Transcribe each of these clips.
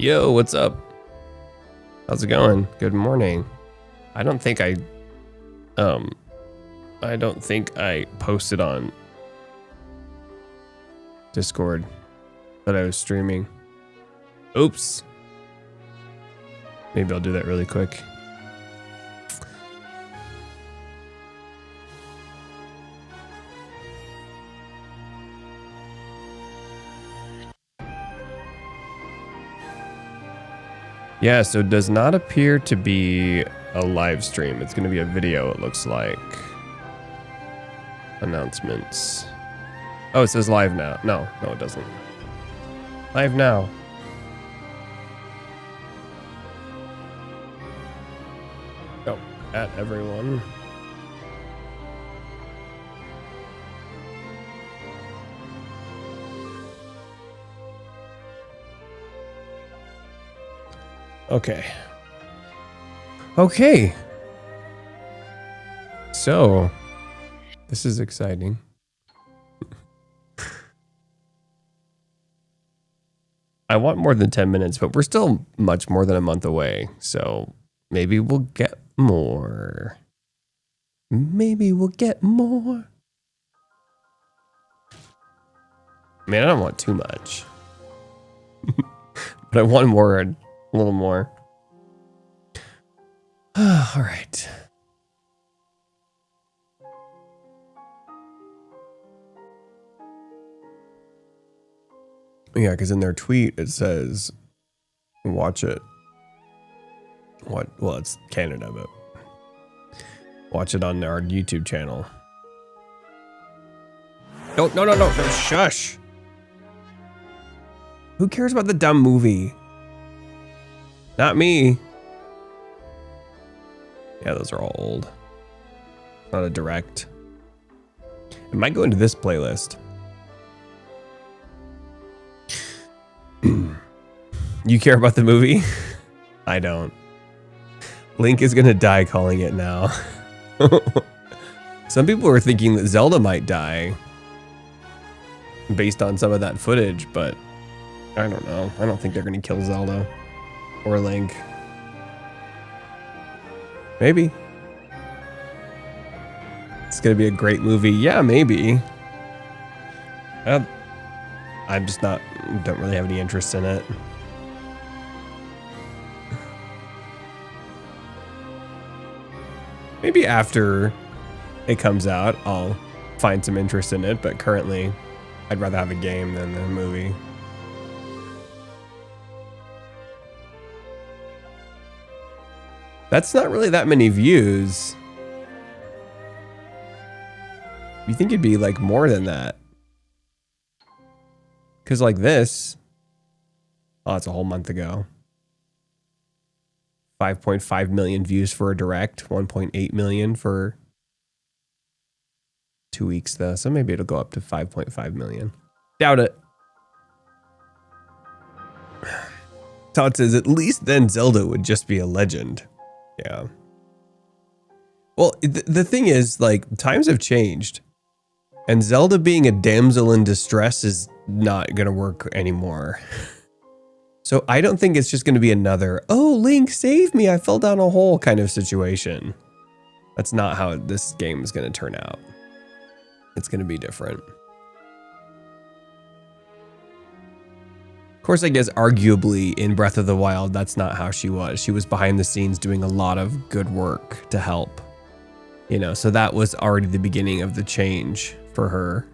Yo, what's up? How's it going? Good morning. I don't think I posted on Discord that I was streaming. Oops. Maybe I'll do that really quick. Yeah, so it does not appear to be a live stream. It's going to be a video, it looks like. Announcements. Oh, it says live now. No, it doesn't. Live now. Oh, at everyone. Okay. So, this is exciting. I want more than 10 minutes, but we're still much more than a month away. So, maybe we'll get more. Man, I don't want too much. But I want more, a little more. All right. Yeah, because in their tweet it says, watch it. What? Well, it's Canada, but watch it on our YouTube channel. No, shush. Who cares about the dumb movie? Not me. Yeah, those are all old. Not a direct. It might go into this playlist. You care about the movie? I don't. Link is gonna die calling it now. Some people are thinking that Zelda might die based on some of that footage, but I don't know. I don't think they're gonna kill Zelda or Link. Maybe. It's gonna be a great movie. Yeah, maybe. I'm just don't really have any interest in it. Maybe after it comes out, I'll find some interest in it, but currently I'd rather have a game than a movie. That's not really that many views. You think it'd be like more than that? Because like this, oh, it's a whole month ago. 5.5 million views for a direct, 1.8 million for 2 weeks though. So maybe it'll go up to 5.5 million. Doubt it. Todd says at least then Zelda would just be a legend. Yeah. Well, the thing is, like, times have changed. And Zelda being a damsel in distress is not going to work anymore. So I don't think it's just going to be another, oh, Link, save me, I fell down a hole kind of situation. That's not how this game is going to turn out. It's going to be different. Of course, I guess arguably in Breath of the Wild, that's not how she was. She was behind the scenes doing a lot of good work to help. You know, so that was already the beginning of the change for her.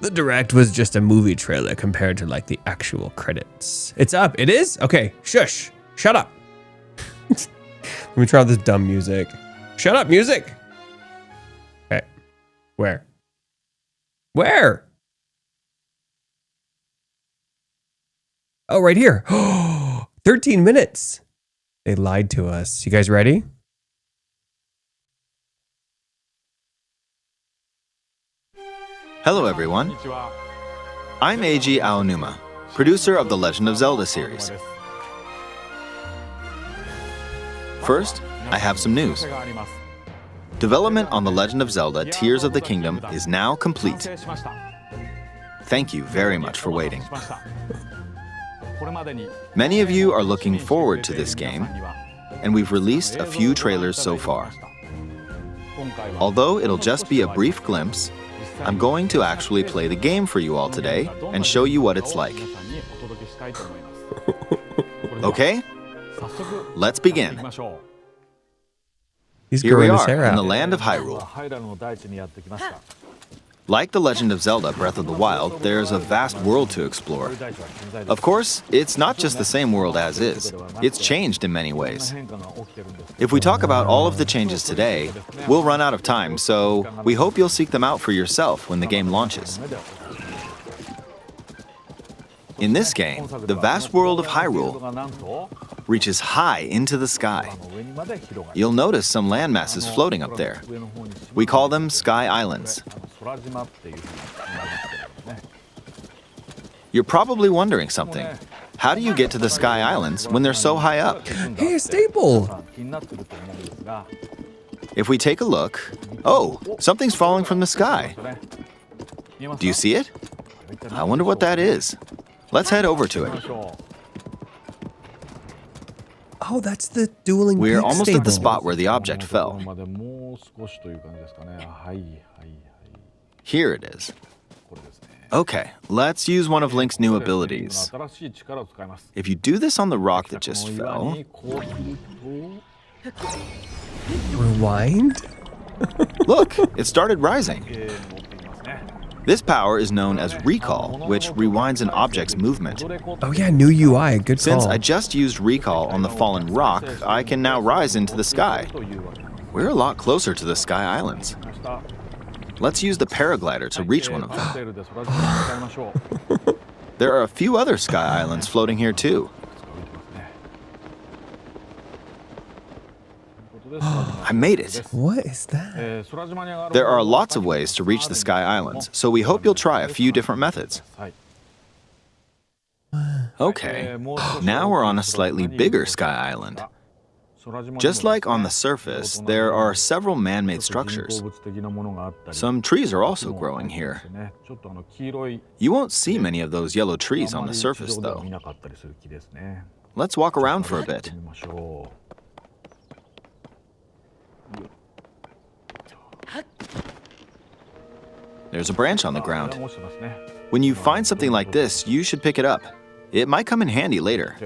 The direct was just a movie trailer compared to like the actual credits. It's up. It is? Okay. Shush. Shut up. Let me try this dumb music. Shut up, music. Okay. Where? Where? Oh, right here. 13 minutes. They lied to us. You guys ready? Hello, everyone. I'm Eiji Aonuma, producer of the Legend of Zelda series. First, I have some news. Development on The Legend of Zelda Tears of the Kingdom is now complete. Thank you very much for waiting. Many of you are looking forward to this game, and we've released a few trailers so far. Although it'll just be a brief glimpse, I'm going to actually play the game for you all today and show you what it's like. Okay? Let's begin. He's Here we growing his are hair in the out. land of Hyrule. Like The Legend of Zelda Breath of the Wild, there's a vast world to explore. Of course, it's not just the same world as is. It's changed in many ways. If we talk about all of the changes today, we'll run out of time, so we hope you'll seek them out for yourself when the game launches. In this game, the vast world of Hyrule reaches high into the sky. You'll notice some landmasses floating up there. We call them Sky Islands. You're probably wondering something. How do you get to the Sky Islands when they're so high up? Hey, a staple! If we take a look, oh, something's falling from the sky. Do you see it? I wonder what that is. Let's head over to it. Oh, that's the dueling We're pig almost stable. at the spot where the object fell. Here it is. Okay, let's use one of Link's new abilities. If you do this on the rock that just fell, Rewind? look, it started rising. This power is known as recall, which rewinds an object's movement. Oh yeah, new UI, good Since call. I just used recall on the fallen rock, I can now rise into the sky. We're a lot closer to the Sky Islands. Let's use the paraglider to reach one of them. There are a few other Sky Islands floating here too. I made it. What is that? There are lots of ways to reach the Sky Islands, so we hope you'll try a few different methods. Okay, now we're on a slightly bigger Sky Island. Just like on the surface, there are several man-made structures. Some trees are also growing here. You won't see many of those yellow trees on the surface, though. Let's walk around for a bit. There's a branch on the ground. When you find something like this, you should pick it up. It might come in handy later.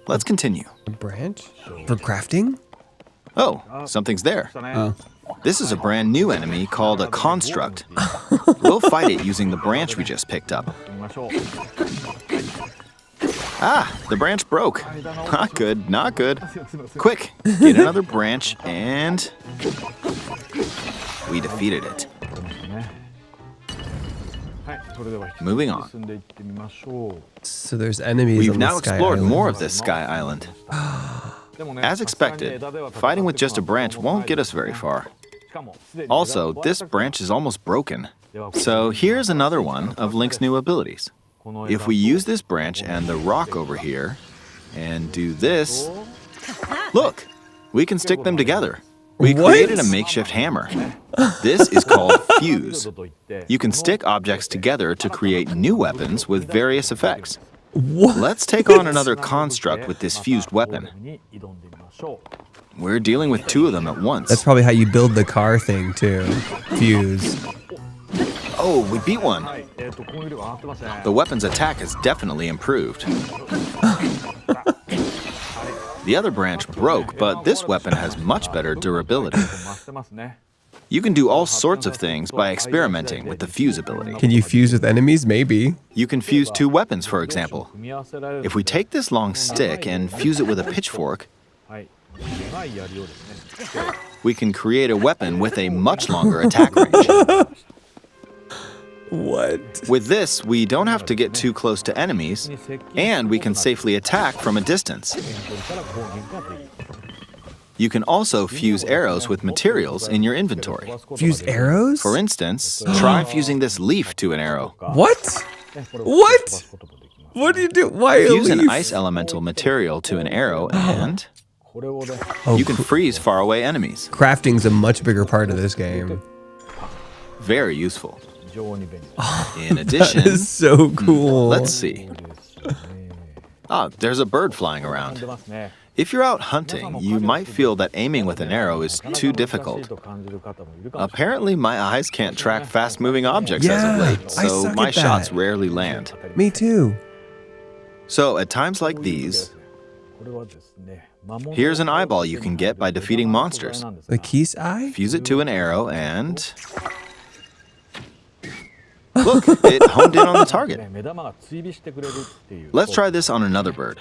Let's continue. A branch? For crafting? Oh, something's there. Oh. This is a brand new enemy called a construct. We'll fight it using the branch we just picked up. Ah, the branch broke. Not good, not good. Quick, get another branch and... we defeated it. Moving on. So there's enemies We've on the now Sky explored Island. more of this Sky Island. As expected, fighting with just a branch won't get us very far. Also, this branch is almost broken. So here's another one of Link's new abilities. If we use this branch and the rock over here, and do this, look, we can stick them together. We What? created a makeshift hammer. This is called fuse. You can stick objects together to create new weapons with various effects. What? Let's take on another construct with this fused weapon. We're dealing with two of them at once. That's probably how you build the car thing too. Fuse. Oh, we beat one. The weapon's attack has definitely improved. The other branch broke, but this weapon has much better durability. You can do all sorts of things by experimenting with the fuse ability. Can you fuse with enemies? Maybe. You can fuse two weapons, for example. If we take this long stick and fuse it with a pitchfork, we can create a weapon with a much longer attack range. What? With this, we don't have to get too close to enemies, and we can safely attack from a distance. You can also fuse arrows with materials in your inventory. Fuse arrows? For instance, try fusing this leaf to an arrow. What? What? What do you do? Why a Fuse an leaf? ice elemental material to an arrow and Oh, you can freeze faraway enemies. crafting's a much bigger part of this game. Very useful. In addition, That is so cool. let's see. Ah, there's a bird flying around. If you're out hunting, you might feel that aiming with an arrow is too difficult. Apparently, my eyes can't track fast-moving objects as of late, I so suck my at that. shots rarely land. Me too. So at times like these, here's an eyeball you can get by defeating monsters. The Keese eye? Fuse it to an arrow and... Look, it honed in on the target. Let's try this on another bird.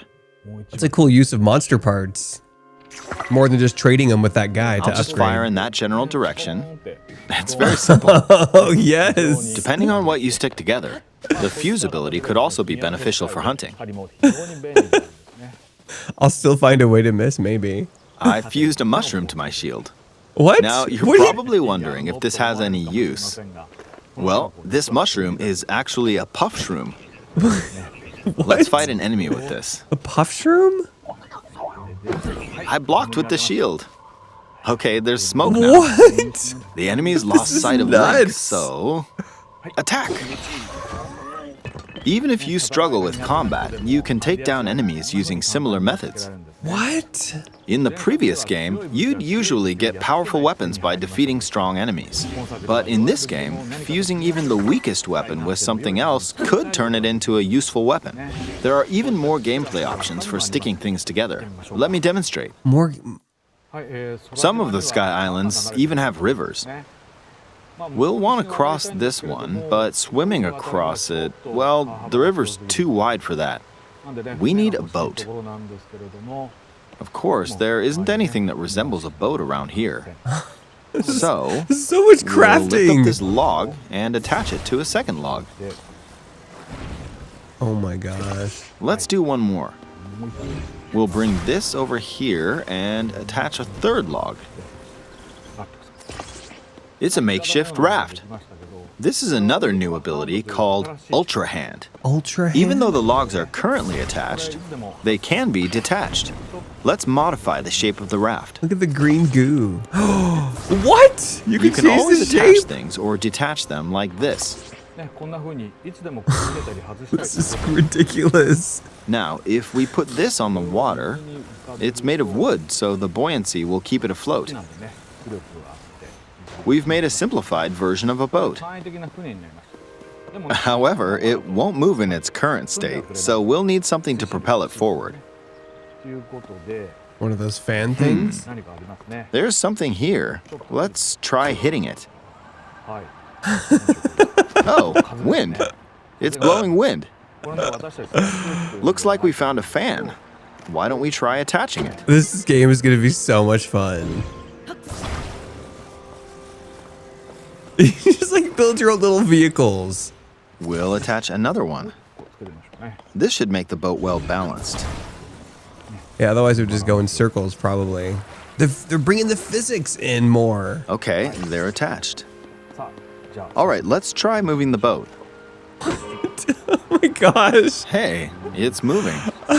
That's a cool use of monster parts. More than just trading them with that guy to I'll just upgrade. fire in that general direction. It's very simple. Oh, yes. Depending on what you stick together, the fuse ability could also be beneficial for hunting. I'll still find a way to miss, maybe. I fused a mushroom to my shield. What? Now, you're What do you- probably wondering if this has any use. Well, this mushroom is actually a puff shroom. Let's fight an enemy with this. A puff shroom? I blocked with the shield. Okay, there's smoke now. What? The enemy's lost is sight of nuts. Link, so... Attack! Even if you struggle with combat, you can take down enemies using similar methods. What? In the previous game, you'd usually get powerful weapons by defeating strong enemies. But in this game, fusing even the weakest weapon with something else could turn it into a useful weapon. There are even more gameplay options for sticking things together. Let me demonstrate. More. Some of the Sky Islands even have rivers. We'll want to cross this one, but swimming across it, well, the river's too wide for that. We need a boat. Of course, there isn't anything that resembles a boat around here. So, So much we'll lift up crafting. this log and attach it to a second log. Oh my gosh. Let's do one more. We'll bring this over here and attach a third log. It's a makeshift raft. This is another new ability called Ultra Hand. Ultra hand? Even though the logs are currently attached, they can be detached. Let's modify the shape of the raft. Look at the green goo. What? You You can can change always the attach shape? things or detach them like this. This is ridiculous. Now, if we put this on the water, it's made of wood, so the buoyancy will keep it afloat. We've made a simplified version of a boat. However, it won't move in its current state, so we'll need something to propel it forward. One of those fan things? There's something here. Let's try hitting it. Oh, wind. It's blowing wind. Looks like we found a fan. Why don't we try attaching it? This game is going to be so much fun. You just like build your own little vehicles. We'll attach another one. This should make the boat well balanced. Yeah, otherwise it would just go in circles probably. They're bringing the physics in more. Okay, they're attached. All right, let's try moving the boat. Oh my gosh. Hey, it's moving. do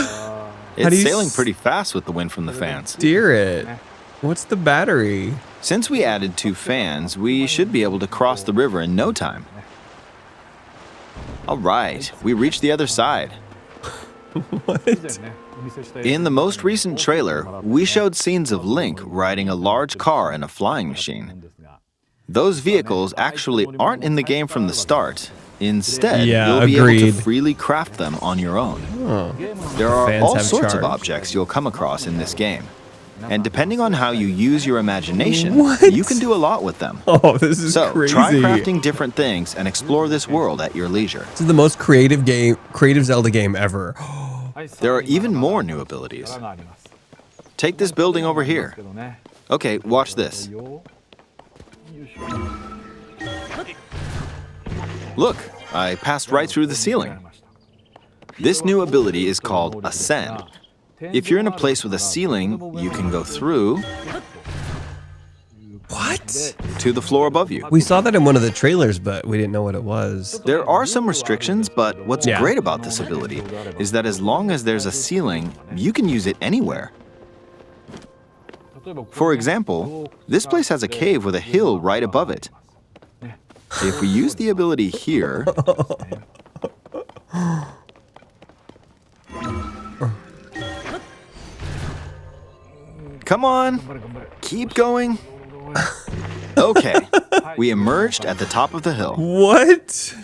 It's you sailing s- pretty fast with the wind from the fans. Steer it. What's the battery? Since we added 2 fans, we should be able to cross the river in no time. All right, we reached the other side. What? In the most recent trailer, we showed scenes of Link riding a large car and a flying machine. Those vehicles actually aren't in the game from the start. Instead, Yeah, you'll be able agreed. to freely craft them on your own. Oh. There are Fans all have sorts of charge. objects you'll come across in this game. And depending on how you use your imagination, What? you can do a lot with them. Oh, this is So, crazy. try crafting different things and explore this world at your leisure. This is the most creative Zelda game ever. There are even more new abilities. Take this building over here. Okay, watch this. Look, I passed right through the ceiling. This new ability is called Ascend. If you're in a place with a ceiling, you can go through What? to the floor above you. We saw that in one of the trailers, but we didn't know what it was. There are some restrictions, but what's Yeah. great about this ability is that as long as there's a ceiling, you can use it anywhere. For example, this place has a cave with a hill right above it. If we use the ability here... Come on, keep going. Okay, we emerged at the top of the hill. What?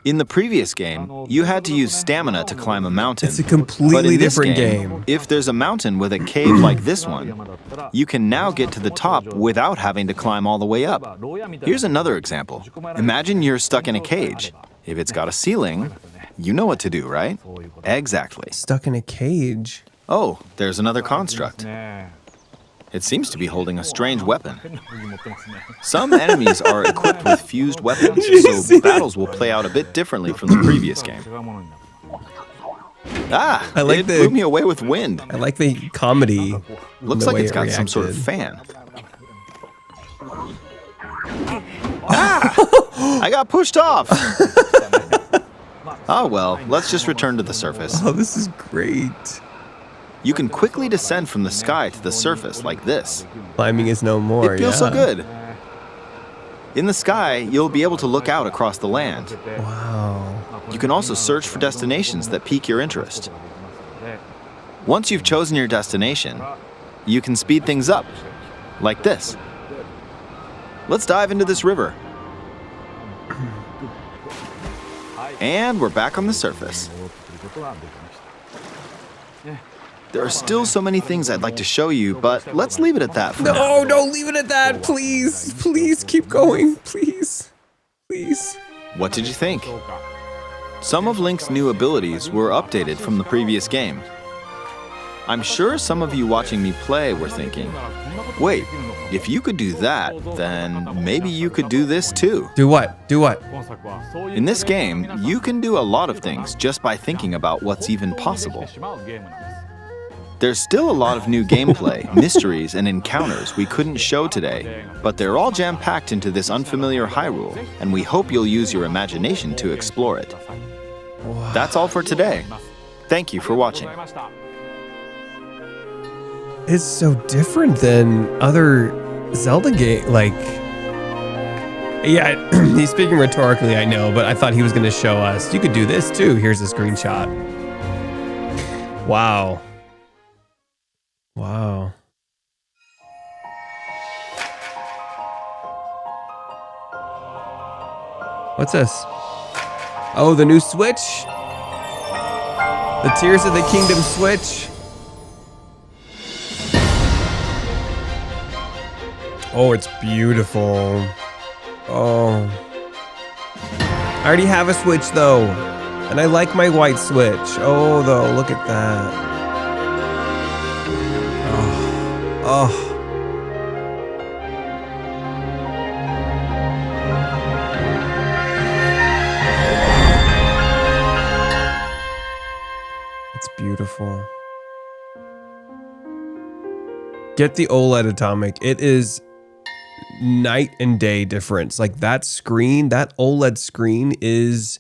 In the previous game, you had to use stamina to climb a mountain. It's a completely different game. game. If there's a mountain with a cave like this one, you can now get to the top without having to climb all the way up. Here's another example. Imagine you're stuck in a cage. If it's got a ceiling, you know what to do, right? Exactly. Stuck in a cage. Oh, there's another construct. It seems to be holding a strange weapon. Some enemies are equipped with fused weapons, so battles will play out a bit differently from the previous game. Ah, it blew me away with wind. I like the comedy. Looks like it's got some sort of fan. Ah! I got pushed off! Oh well, let's just return to the surface. Oh, this is great. You can quickly descend from the sky to the surface like this. Climbing is no more. It feels so good. In the sky, you'll be able to look out across the land. Wow. You can also search for destinations that pique your interest. Once you've chosen your destination, you can speed things up, like this. Let's dive into this river. And we're back on the surface. There are still so many things I'd like to show you, but let's leave it at that for now. No, don't leave it at that, please. Please keep going, please. Please. What did you think? Some of Link's new abilities were updated from the previous game. I'm sure some of you watching me play were thinking, wait, if you could do that, then maybe you could do this too. Do what? Do what? In this game, you can do a lot of things just by thinking about what's even possible. There's still a lot of new gameplay, mysteries, and encounters we couldn't show today, but they're all jam-packed into this unfamiliar Hyrule, and we hope you'll use your imagination to explore it. Wow. That's all for today. Thank you for watching. It's so different than other Zelda games. Like, yeah, he's speaking rhetorically, I know, but I thought he was going to show us, you could do this too. Here's a screenshot. Wow. Wow. What's this? Oh, the new Switch? The Tears of the Kingdom Switch? Oh, it's beautiful. Oh. I already have a Switch though. And I like my white Switch. Oh, though, look at that. Oh. It's beautiful. Get the OLED Atomic. It is night and day difference. Like that screen, that OLED screen is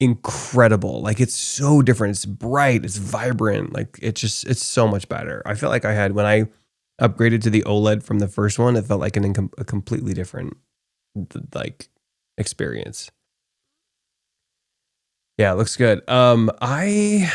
incredible. Like it's so different. It's bright, it's vibrant. Like it's so much better. I felt like I had, when I upgraded to the OLED from the first one, it felt like a completely different like experience. Yeah, it looks good. I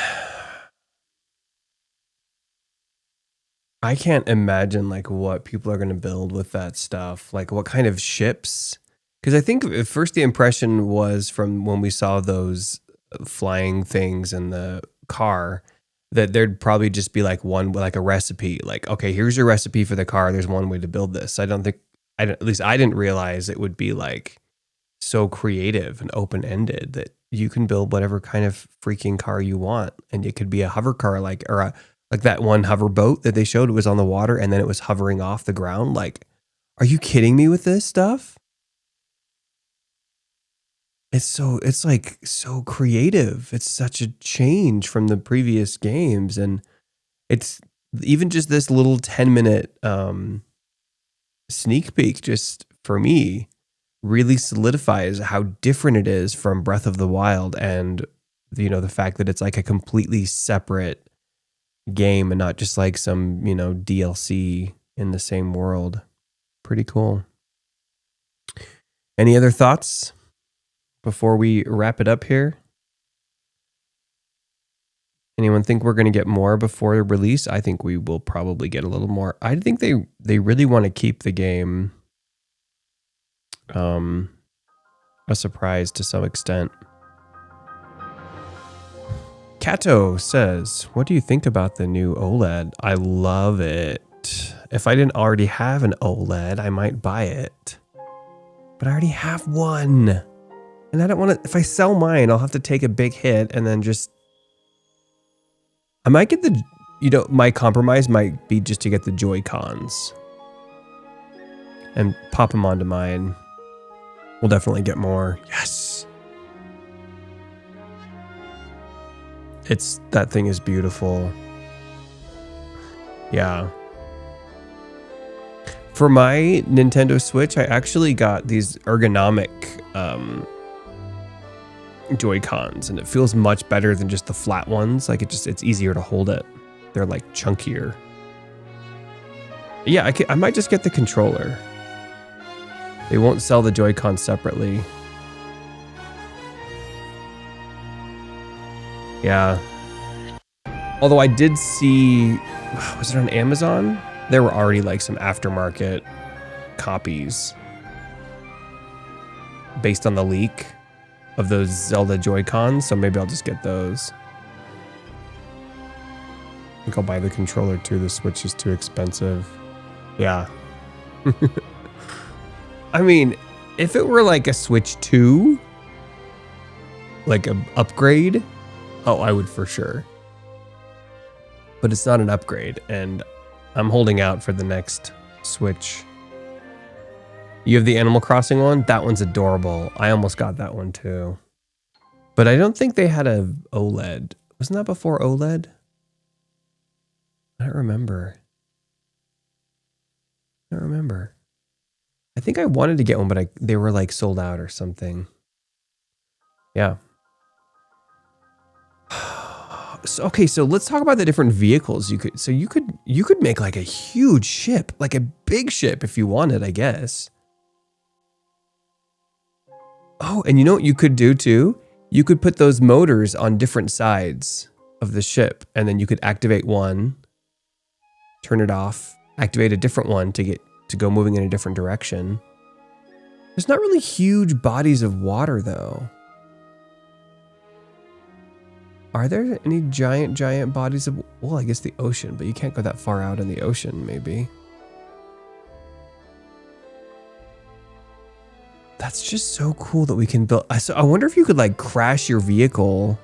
can't imagine like what people are going to build with that stuff. Like what kind of ships? Because I think at first the impression was from when we saw those flying things in the car that there'd probably just be like one, like a recipe. Like, okay, here's your recipe for the car. There's one way to build this. I don't think, at least I didn't realize it would be like so creative and open-ended that you can build whatever kind of freaking car you want. And it could be a hover car, like that one hover boat that they showed. It was on the water and then it was hovering off the ground. Like, are you kidding me with this stuff? It's like so creative. It's such a change from the previous games. And it's even just this little 10-minute sneak peek, just for me, really solidifies how different it is from Breath of the Wild. And, you know, the fact that it's like a completely separate game and not just like some, you know, DLC in the same world. Pretty cool. Any other thoughts before we wrap it up here? Anyone think we're going to get more before release? I think we will probably get a little more. I think they really want to keep the game a surprise to some extent. Kato says, what do you think about the new OLED? I love it. If I didn't already have an OLED, I might buy it. But I already have one. And I don't want to, if I sell mine, I'll have to take a big hit and then just, I might get the, my compromise might be just to get the Joy-Cons and pop them onto mine. We'll definitely get more. Yes. That thing is beautiful. Yeah. For my Nintendo Switch, I actually got these ergonomic Joy-Cons, and it feels much better than just the flat ones. Like it's easier to hold it. They're like chunkier. Yeah, I might just get the controller. They won't sell the Joy-Con separately. Yeah. Although I did see, was it on Amazon? There were already like some aftermarket copies based on the leak of those Zelda Joy-Cons, so maybe I'll just get those. I think I'll buy the controller too. The Switch is too expensive. Yeah. I mean, if it were like a Switch 2, like an upgrade, oh, I would for sure. But it's not an upgrade, and I'm holding out for the next Switch. You have the Animal Crossing one? That one's adorable. I almost got that one too. But I don't think they had a OLED. Wasn't that before OLED? I don't remember. I think I wanted to get one, but they were like sold out or something. Yeah. So let's talk about the different vehicles you could. So you could make like a huge ship, like a big ship if you wanted, I guess. Oh, and you know what you could do too? You could put those motors on different sides of the ship, and then you could activate one, turn it off, activate a different one to go moving in a different direction. There's not really huge bodies of water though. Are there any giant bodies of, well, I guess the ocean, but you can't go that far out in the ocean, maybe. That's just so cool that we can build. I wonder if you could like crash your vehicle,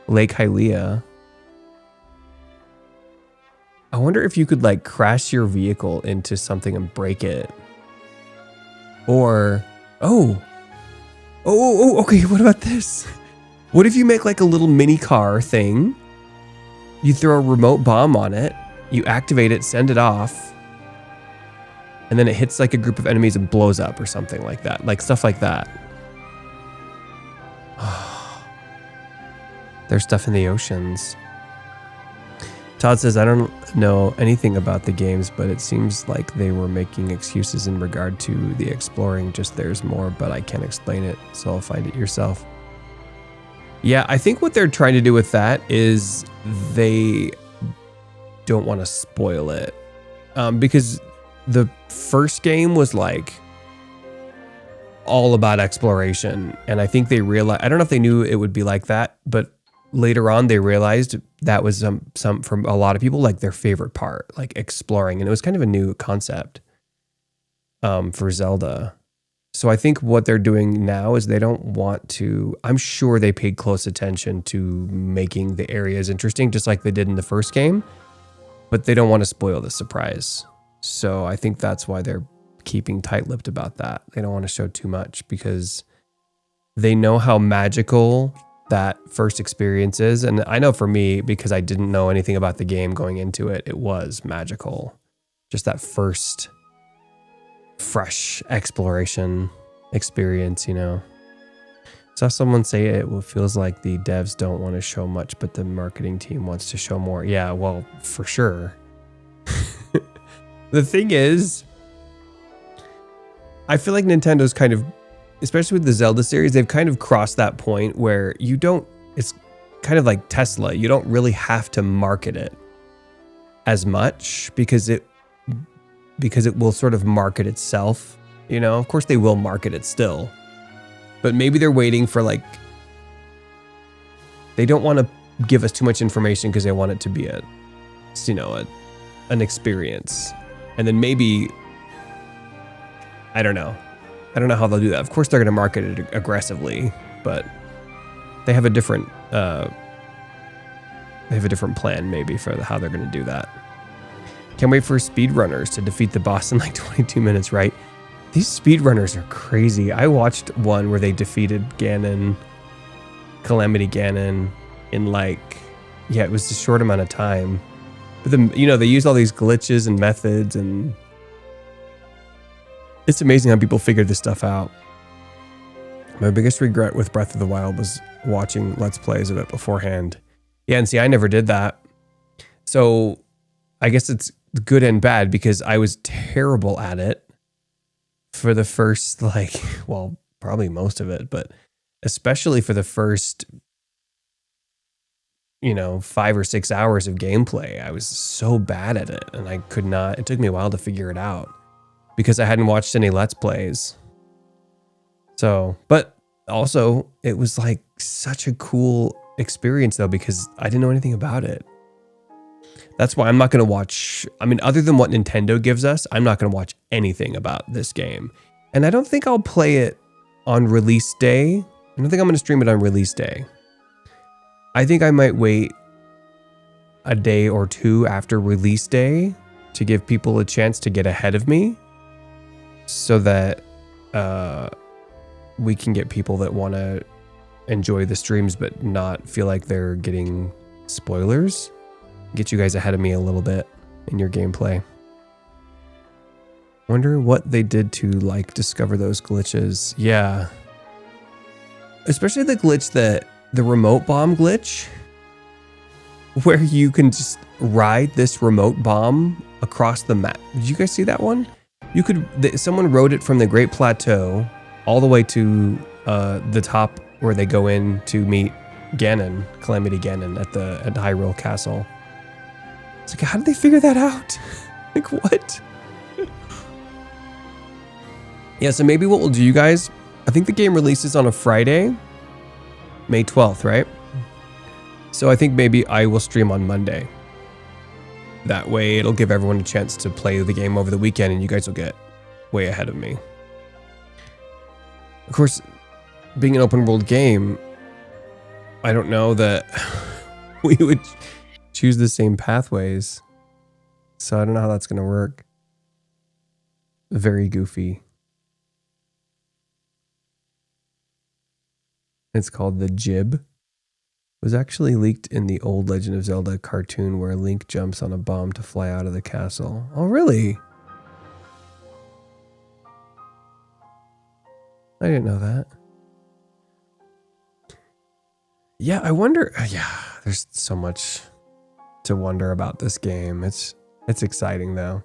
Lake Hylia. I wonder if you could like crash your vehicle into something and break it. Or, okay, what about this? What if you make like a little mini car thing? You throw a remote bomb on it, you activate it, send it off, and then it hits like a group of enemies and blows up or something like that. Like stuff like that. There's stuff in the oceans. Todd says, I don't know anything about the games, but it seems like they were making excuses in regard to the exploring. Just there's more, but I can't explain it, so I'll find it yourself. Yeah, I think what they're trying to do with that is they don't want to spoil it. Because the first game was like all about exploration. And I think they realized, I don't know if they knew it would be like that, but later on they realized that was some from a lot of people, like their favorite part, like exploring. And it was kind of a new concept for Zelda. So I think what they're doing now is they don't want to, I'm sure they paid close attention to making the areas interesting, just like they did in the first game, but they don't want to spoil the surprise. So I think that's why they're keeping tight-lipped about that. They don't want to show too much because they know how magical that first experience is. And I know for me, because I didn't know anything about the game going into it, it was magical. Just that first fresh exploration experience, you know. Saw someone say it feels like the devs don't want to show much, but the marketing team wants to show more. Yeah, well, for sure. The thing is, I feel like Nintendo's kind of especially with the Zelda series, they've kind of crossed that point where you don't, it's kind of like Tesla. You don't really have to market it as much because it will sort of market itself. You know, of course they will market it still, but maybe they're waiting for like, they don't want to give us too much information because they want it to be an experience. And then maybe, I don't know how they'll do that. Of course they're going to market it aggressively, but they have a different plan maybe for how they're going to do that. Can't wait for speedrunners to defeat the boss in like 22 minutes, right? These speedrunners are crazy. I watched one where they defeated Calamity Ganon in like, it was a short amount of time. But then, they use all these glitches and methods, and it's amazing how people figure this stuff out. My biggest regret with Breath of the Wild was watching Let's Plays of it beforehand. Yeah, and see, I never did that. So I guess it's good and bad because I was terrible at it for the first, probably most of it, but especially for the first, 5 or 6 hours of gameplay. I was so bad at it, and I could not, it took me a while to figure it out because I hadn't watched any Let's Plays. So, but also it was like such a cool experience though, because I didn't know anything about it. That's why I'm not going to watch, other than what Nintendo gives us, I'm not going to watch anything about this game. And I don't think I'll play it on release day. I don't think I'm going to stream it on release day. I think I might wait a day or two after release day to give people a chance to get ahead of me so that we can get people that want to enjoy the streams but not feel like they're getting spoilers. Get you guys ahead of me a little bit in your gameplay. Wonder what they did to discover those glitches. Yeah. Especially the glitch the remote bomb glitch, where you can just ride this remote bomb across the map. Did you guys see that one? Someone rode it from the Great Plateau all the way to the top where they go in to meet Ganon, Calamity Ganon at Hyrule Castle. It's like, how did they figure that out? Like, what? Yeah, so maybe what we'll do, you guys, I think the game releases on a Friday, May 12th, right? So I think maybe I will stream on Monday. That way it'll give everyone a chance to play the game over the weekend and you guys will get way ahead of me. Of course, being an open world game, I don't know that we would choose the same pathways. So I don't know how that's going to work. Very goofy. It's called the Jib. It was actually leaked in the old Legend of Zelda cartoon where Link jumps on a bomb to fly out of the castle. Oh, really? I didn't know that. Yeah, I wonder. Yeah, there's so much to wonder about this game. It's exciting though.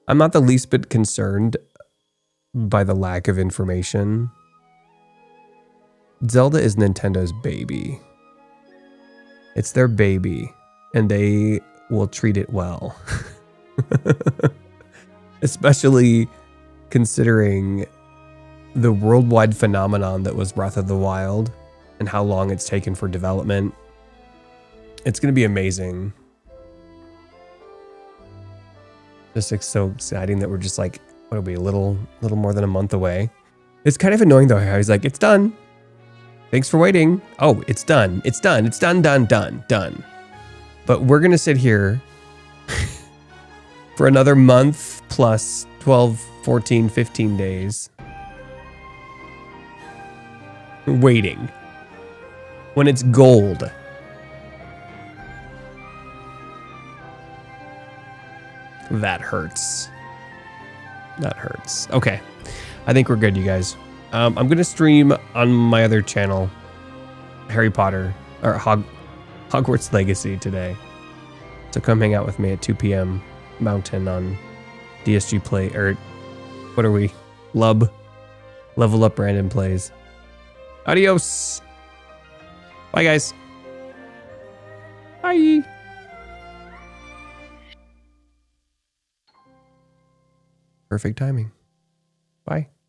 I'm not the least bit concerned by the lack of information. Zelda is Nintendo's baby. It's their baby, and they will treat it well. Especially considering the worldwide phenomenon that was Breath of the Wild and how long it's taken for development. It's going to be amazing. Just so exciting that we're just like, what'll be a little more than a month away. It's kind of annoying though how he's like, it's done. Thanks for waiting. Oh, it's done. It's done. It's done, done, done, done. But we're going to sit here for another month plus 12, 14, 15 days. Waiting. When it's gold. That hurts. That hurts. Okay. I think we're good, you guys. I'm going to stream on my other channel, Harry Potter, or Hogwarts Legacy today. So come hang out with me at 2 p.m. Mountain on DSG Play, or what are we? Lub Level up Brandon plays. Adios. Bye, guys. Bye. Perfect timing. Bye.